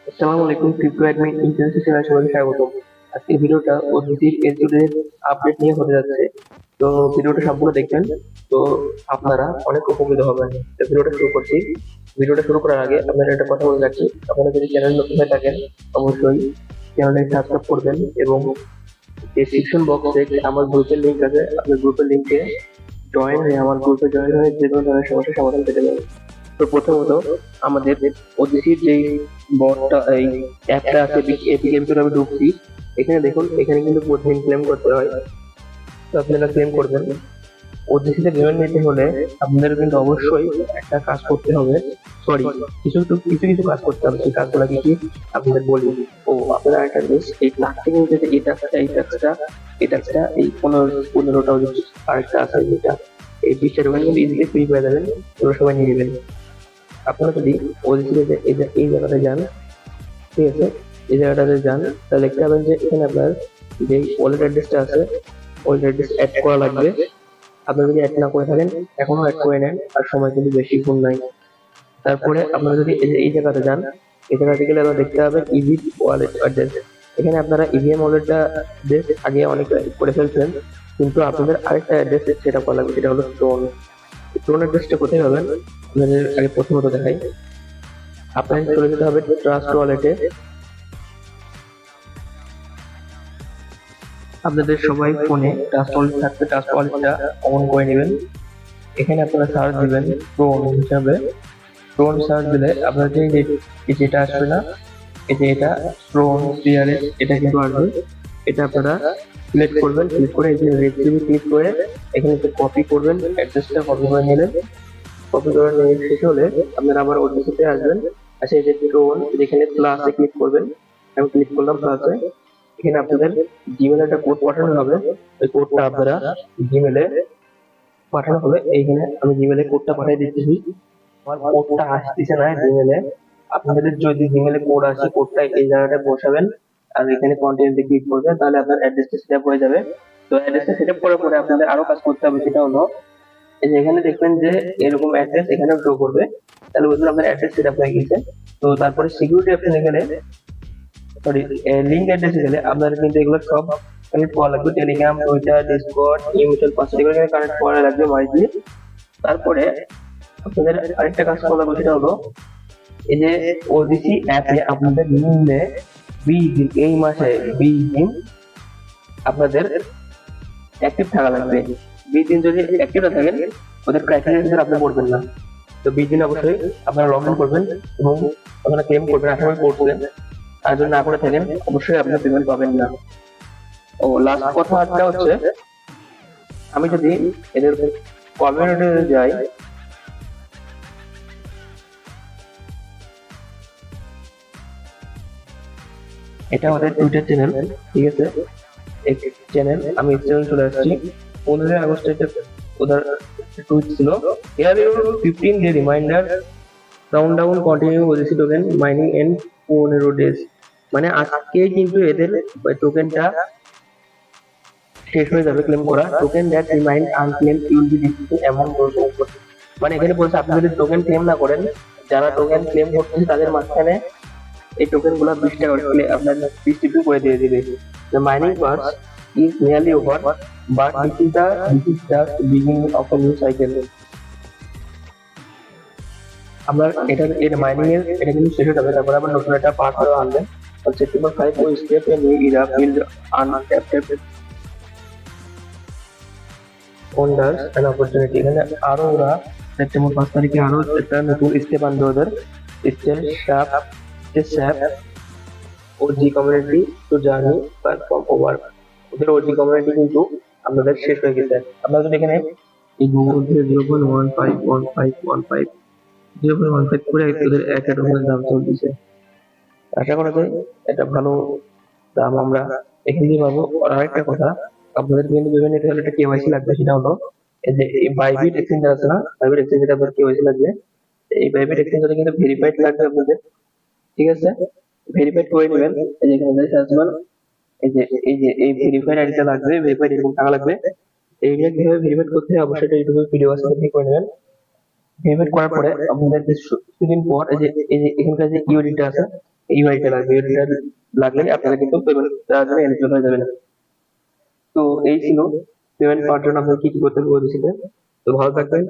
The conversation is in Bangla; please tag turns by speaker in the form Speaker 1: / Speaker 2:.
Speaker 1: আসসালামু আলাইকুম ক্রিপ্টো অ্যাডমিন ইন্টারেস্ট চ্যানেলে সবাইকে স্বাগতম। আজকের ভিডিওটা ওটিসির এর আপডেট নিয়ে হতে যাচ্ছে। তো ভিডিওটা সম্পূর্ণ দেখবেন। তো আপনারা অনেক উপকৃত হবেন। তো ভিডিওটা শুরু করছি। ভিডিওটা শুরু করার আগে আপনারা একটা কথা বলে রাখছি, আপনারা যদি চ্যানেল নতুন হয়ে থাকেন অবশ্যই চ্যানেলটি সাবস্ক্রাইব করবেন এবং ডেসক্রিপশন বক্সে আমার গ্রুপের লিংক আছে, আপনার গ্রুপের লিংকে জয়েন হয়ে আমার গ্রুপে জয়েন হয়ে যে কোনো ধরনের সমস্যার সমাধান পেতে পারেন। তো প্রথমত আমাদের ওটিসির যেই বটটা এই অ্যাপটা আছে এপিকে ভিতরে আমি ঢুকছি। এখানে দেখুন, এখানে কিন্তু প্রতিদিন ক্লেম করতে হয়। তো আপনারা ক্লেম করবেন। ওটিসিতে পেমেন্ট নিতে হলে আপনাদের কিন্তু অবশ্যই একটা কাজ করতে হবে। সরি, কিছু কিছু কাজ করতে হবে। সেই কাজগুলো কি কি আপনাদের বলি। আপনারা একটা জিনিস, এই প্লাস্টিক যেটা এই টাক্সটা এই 15টা আরেকটা আছে যেটা এই 20টা দোকানে কিন্তু ইজিলি ফ্রি পেয়ে যাবেন। তোমরা সবাই নিয়ে নেবেন। আপনারা যদি ওটিসিতে এই জায়গাটা যান, ঠিক আছে, এই জায়গাটাতে যান, তাহলে দেখতে পাবেন যে এখানে আপনার যে ওয়ালেট অ্যাড্রেসটা আছে, ওয়ালেট অ্যাড্রেস অ্যাড করা লাগবে। আপনারা যদি অ্যাড না করে থাকেন এখনো অ্যাড করে নেন, আর সময় কিন্তু বেশিক্ষণ নাই। তারপরে আপনারা যদি এই জায়গাতে যান, এই জায়গাতে গেলে আপনারা দেখতে পাবেন ইজি ওয়ালেট অ্যাড্রেস। এখানে আপনারা ইভিএম ওয়ালেটটা অ্যাড্রেস আগে অনেক করে ফেলছেন, কিন্তু আপনাদের আরেকটা অ্যাড্রেস সেটা করা লাগবে, সেটা হলো স্টোন। স্টোন অ্যাড্রেসটা কোথায় পাবেন আপনাদের আগে প্রথমত দেখাই। আপনাদের চলে যেতে হবে ট্রাস্ট ওয়ালেটে। আপনাদের সবাই ফোনে ট্রাস্ট ওয়ালেট থাকবে, ট্রাস্ট ওয়ালেটটা অন করে নেবেন। এখানে আপনারা সার্চ দিবেন ক্রোন হিসাবে। ক্রোন সার্চ দিলে আপনাদের যেটা আসবে না, এই যে এটা ক্রোন সিআরএস, এটা কিন্তু আসবে। এটা আপনারা সিলেক্ট করবেন, ক্লিক করে এই যে রেসিপি ক্লিক করে এখানে কপি করবেন, অ্যাড্রেসটা কপি করে নিলেন। কপি করে নিয়ে শেষ হলে আপনারা আবার ওটিসিতে আসবেন। আচ্ছা, এই যে ক্রোন যেখানে প্লাসে ক্লিক করবেন, আমি ক্লিক করলাম প্লাসে। এখানে আপনাদের জিমেলে একটা কোড পাঠানো হবে। ওই কোডটা আপনারা জিমেলে পাঠানো হবে। এইখানে আমি জিমেলে কোডটা পাঠিয়ে দিচ্ছি। আমার কোডটা আসতেছে না জিমেলে। আপনাদের যদি জিমেলে কোড আসে, কোডটা এই জায়গাটায় বসাবেন আর এখানে কন্টিনিউতে ক্লিক করবেন, তাহলে আপনার অ্যাড্রেসটা সেটআপ হয়ে যাবে। তো অ্যাড্রেসটা সেটআপ করার পরে আপনাদের আরো কাজ করতে হবে, সেটা হলো এই যে এখানে দেখবেন যে এরকম অ্যাড্রেস এখানে শো করবে। তাহলে বুঝবেন আপনার অ্যাড্রেস সেটআপ হয়ে গেছে। তো তারপরে সিকিউরিটি অপশনে গেলে, সরি, লিঙ্ক অ্যাড্রেসে গেলে আপনাদের কিন্তু এগুলো সব কানেক্ট করা লাগবে। Telegram, Twitter, Discord, email, password এগুলো কানেক্ট করা লাগবে মাইজলি। তারপরে আপনাদের আরেকটা কাজ করা লাগবে, সেটা হলো এই যে ওডিসি অ্যাপে আপনাদের মিলে 20 দিন, এই মাসে 20 দিন আপনাদের অ্যাক্টিভ থাকা লাগবে। 20 দিন যদি অ্যাক্টিভ না থাকেন, ওদের ক্রাইটেরিয়া হিসেবে আপনি পড়বেন না। তো 20 দিন অবশ্যই আপনারা লগ ইন করবেন এবং ওখানে ক্লেম করবেন, আশা করি করবেন। আর যদি না করে থাকেন অবশ্যই আপনি পেমেন্ট পাবেন না। লাস্ট কথা একটা হচ্ছে, আমি যদি এদের কমিউনিটিতে যাই, এটা আমাদের টুইটার চ্যানেল, ঠিক আছে। এই চ্যানেল আমি চ্যানেল চলে আসছি। 15 আগস্ট এটা ওদের টুইট ছিল, here your 15 day reminder, round down continue OGC token mining and 15 days. মানে আজকে কিন্তু এদের টোকেনটা শেষ হয়ে যাবে ক্লেম করা। Token that remind unclaim will be distributed এমন বলছে। মানে এখানে বলছে আপনি যদি টোকেন ক্লেম না করেন, যারা টোকেন ক্লেম করতেছে তাদের মাঝখানে এই টোকেন গুলা 20 টাকা করে আপনার ডিস্ট্রিবিউট করে দিয়ে দিবে। The mining part is nearly over, but this is just beginning of a new cycle. আপনার এর মাইনিং এটা কিন্তু শেষ হয়ে যাবে, তারপর আবার নতুন একটা পার্ট আরো আনবেন। সেপ্টেম্বর 5 ও step a new era build untapped wonders and opportunity. এখানে আরো ওরা সেপ্টেম্বর 5 তারিখে আরো একটা নতুন স্টেপ আনবে। ওদের step sap OG community to journey platform over. ওদের ওজি কমিউনিটি কিন্তু আপনাদের শেষ হয়ে গেছে। আপনারা যদি এখানে এই গুগল থেকে 0.1515 করে ওদের এক ডকুমেন্টের দাম চলতেছে। আশা করা যায় এটা ভালো দাম আমরা এখান থেকে পাবো। আর আরেকটা কথা, আপনাদের কিন্তু বিভিন্ন হলে একটা কেওয়াইসি লাগবে, সেটা হলো এই যে এই বাইবিট এক্সচেঞ্জ আছে না, বাইবিট এক্সচেঞ্জে আপনার কেওয়াইসি লাগবে। এই বাইবিট এক্সচেঞ্জে কিন্তু ভেরিফাইড লাগবে আপনাদের, ঠিক আছে। ভেরিফাইড করে নেবেন। এই যে এখানে আসবেন, এই ভেরিফাইড আইডিটা লাগবে, ভেরিফাইড এরকম টাকা লাগবে। এইগুলো কিভাবে ভেরিফাইড করতে হয় অবশ্যই একটা ইউটিউবে ভিডিও আছে, আপনি করে নেবেন। ভেরিফাইড করার পরে আপনাদের কিছুদিন পর এই যে এখানকার যে ইউডিটা আছে, ইউআইটা লাগবে, এটা লাগলে আপনারা কিন্তু পেমেন্ট দেওয়ার জন্য এলিজিবল হয়ে যাবেন। তো এই ছিল পেমেন্ট পাওয়ার জন্য আপনাকে কি কি করতে বলেছিলেন। তো ভালো থাকবেন।